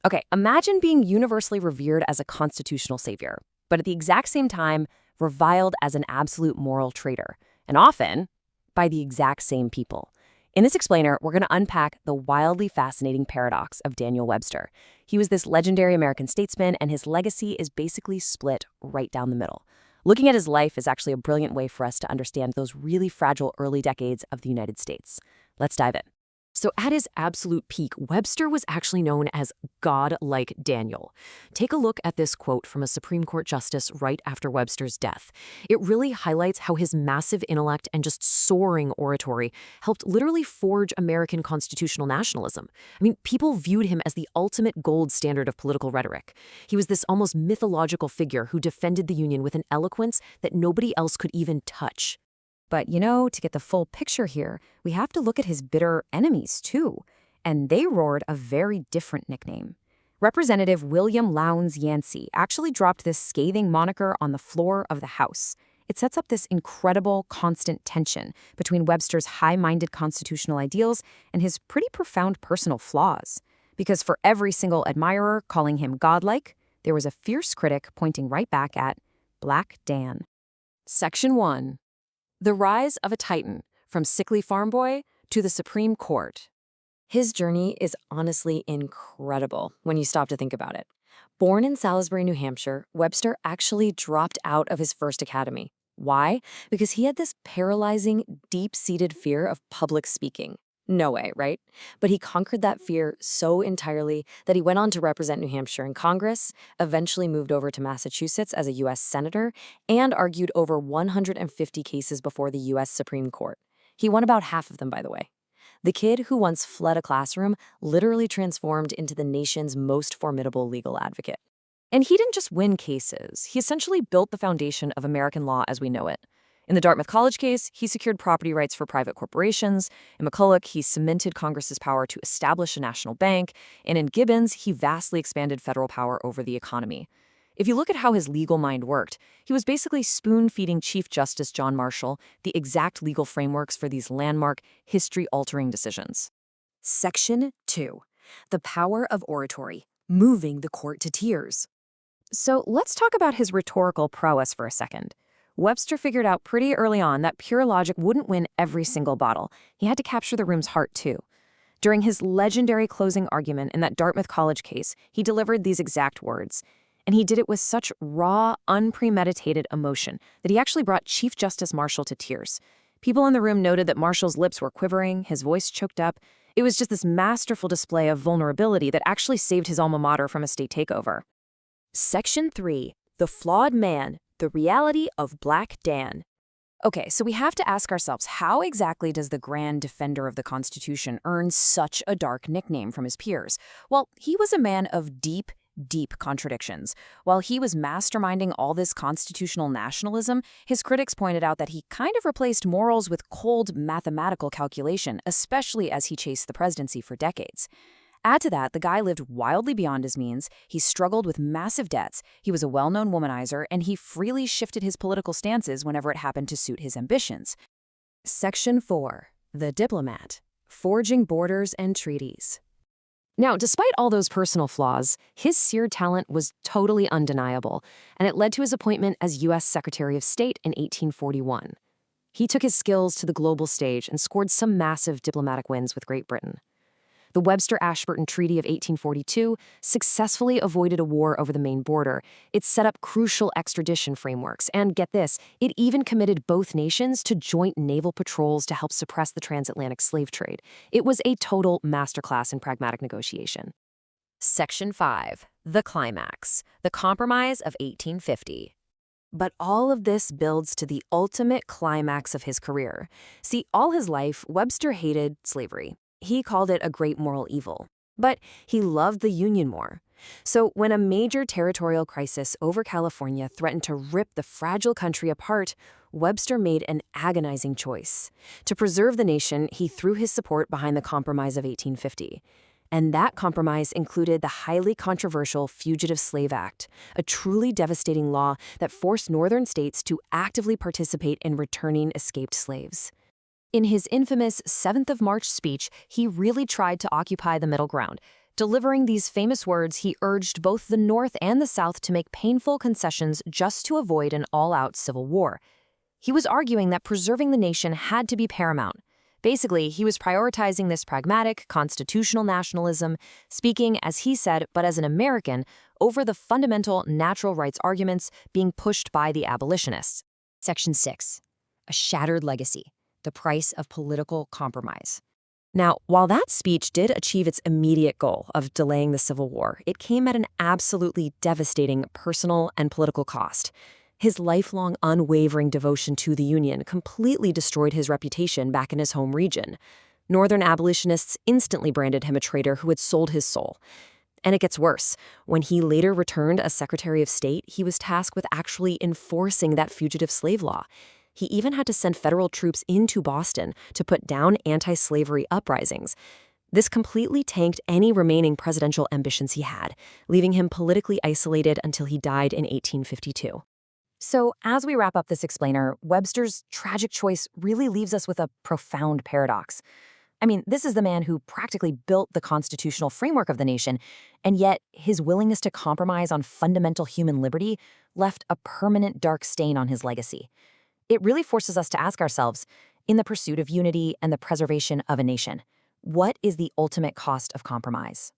Okay, imagine being universally revered as a constitutional savior, but at the exact same time, reviled as an absolute moral traitor, and often by the exact same people. In this explainer, we're going to unpack the wildly fascinating paradox of Daniel Webster. He was this legendary American statesman, and his legacy is basically split right down the middle. Looking at his life is actually a brilliant way for us to understand those really fragile early decades of the United States. Let's dive in. So at his absolute peak, Webster was actually known as Godlike Daniel. Take a look at this quote from a Supreme Court justice right after Webster's death. It really highlights how his massive intellect and just soaring oratory helped literally forge American constitutional nationalism. I mean, people viewed him as the ultimate gold standard of political rhetoric. He was this almost mythological figure who defended the Union with an eloquence that nobody else could even touch. But, to get the full picture here, we have to look at his bitter enemies, too. And they roared a very different nickname. Representative William Lowndes Yancey actually dropped this scathing moniker on the floor of the House. It sets up this incredible, constant tension between Webster's high-minded constitutional ideals and his pretty profound personal flaws. Because for every single admirer calling him godlike, there was a fierce critic pointing right back at Black Dan. Section 1. The rise of a titan, from sickly farm boy to the Supreme Court. His journey is honestly incredible when you stop to think about it. Born in Salisbury, New Hampshire, Webster actually dropped out of his first academy. Why? Because he had this paralyzing, deep-seated fear of public speaking. No way, right? But he conquered that fear so entirely that he went on to represent New Hampshire in Congress, eventually moved over to Massachusetts as a U.S. Senator, and argued over 150 cases before the U.S. Supreme Court. He won about half of them, by the way. The kid who once fled a classroom literally transformed into the nation's most formidable legal advocate. And he didn't just win cases. He essentially built the foundation of American law as we know it. In the Dartmouth College case, he secured property rights for private corporations. In McCulloch, he cemented Congress's power to establish a national bank. And in Gibbons, he vastly expanded federal power over the economy. If you look at how his legal mind worked, he was basically spoon-feeding Chief Justice John Marshall the exact legal frameworks for these landmark, history-altering decisions. Section 2. The power of oratory, moving the court to tears. So let's talk about his rhetorical prowess for a second. Webster figured out pretty early on that pure logic wouldn't win every single battle. He had to capture the room's heart, too. During his legendary closing argument in that Dartmouth College case, he delivered these exact words. And he did it with such raw, unpremeditated emotion that he actually brought Chief Justice Marshall to tears. People in the room noted that Marshall's lips were quivering, his voice choked up. It was just this masterful display of vulnerability that actually saved his alma mater from a state takeover. Section 3. The Flawed Man. The reality of Black Dan. Okay, so we have to ask ourselves, how exactly does the grand defender of the Constitution earn such a dark nickname from his peers? Well, he was a man of deep contradictions. While he was masterminding all this constitutional nationalism, his critics pointed out that he kind of replaced morals with cold mathematical calculation, especially as he chased the presidency for decades. Add to that, the guy lived wildly beyond his means, he struggled with massive debts, he was a well-known womanizer, and he freely shifted his political stances whenever it happened to suit his ambitions. Section 4. The Diplomat. Forging Borders and Treaties. Now, despite all those personal flaws, his seared talent was totally undeniable, and it led to his appointment as U.S. Secretary of State in 1841. He took his skills to the global stage and scored some massive diplomatic wins with Great Britain. The Webster-Ashburton Treaty of 1842 successfully avoided a war over the Maine border. It set up crucial extradition frameworks, and get this, it even committed both nations to joint naval patrols to help suppress the transatlantic slave trade. It was a total masterclass in pragmatic negotiation. Section 5. The Climax. The Compromise of 1850. But all of this builds to the ultimate climax of his career. See, all his life, Webster hated slavery. He called it a great moral evil, but he loved the Union more. So when a major territorial crisis over California threatened to rip the fragile country apart, Webster made an agonizing choice. To preserve the nation, he threw his support behind the Compromise of 1850. And that compromise included the highly controversial Fugitive Slave Act, a truly devastating law that forced northern states to actively participate in returning escaped slaves. In his infamous 7th of March speech, he really tried to occupy the middle ground, Delivering these famous words, he urged both the North and the South to make painful concessions just to avoid an all-out civil war. He was arguing that preserving the nation had to be paramount. Basically, he was prioritizing this pragmatic, constitutional nationalism, speaking, as he said, but as an American, over the fundamental natural rights arguments being pushed by the abolitionists. Section 6. A shattered legacy. The price of political compromise. Now, while that speech did achieve its immediate goal of delaying the Civil War, it came at an absolutely devastating personal and political cost. His lifelong, unwavering devotion to the Union completely destroyed his reputation back in his home region. Northern abolitionists instantly branded him a traitor who had sold his soul. And it gets worse. When he later returned as Secretary of State, he was tasked with actually enforcing that Fugitive Slave Law. He even had to send federal troops into Boston to put down anti-slavery uprisings. This completely tanked any remaining presidential ambitions he had, leaving him politically isolated until he died in 1852. So, as we wrap up this explainer, Webster's tragic choice really leaves us with a profound paradox. I mean, this is the man who practically built the constitutional framework of the nation, and yet his willingness to compromise on fundamental human liberty left a permanent dark stain on his legacy. It really forces us to ask ourselves, in the pursuit of unity and the preservation of a nation, what is the ultimate cost of compromise?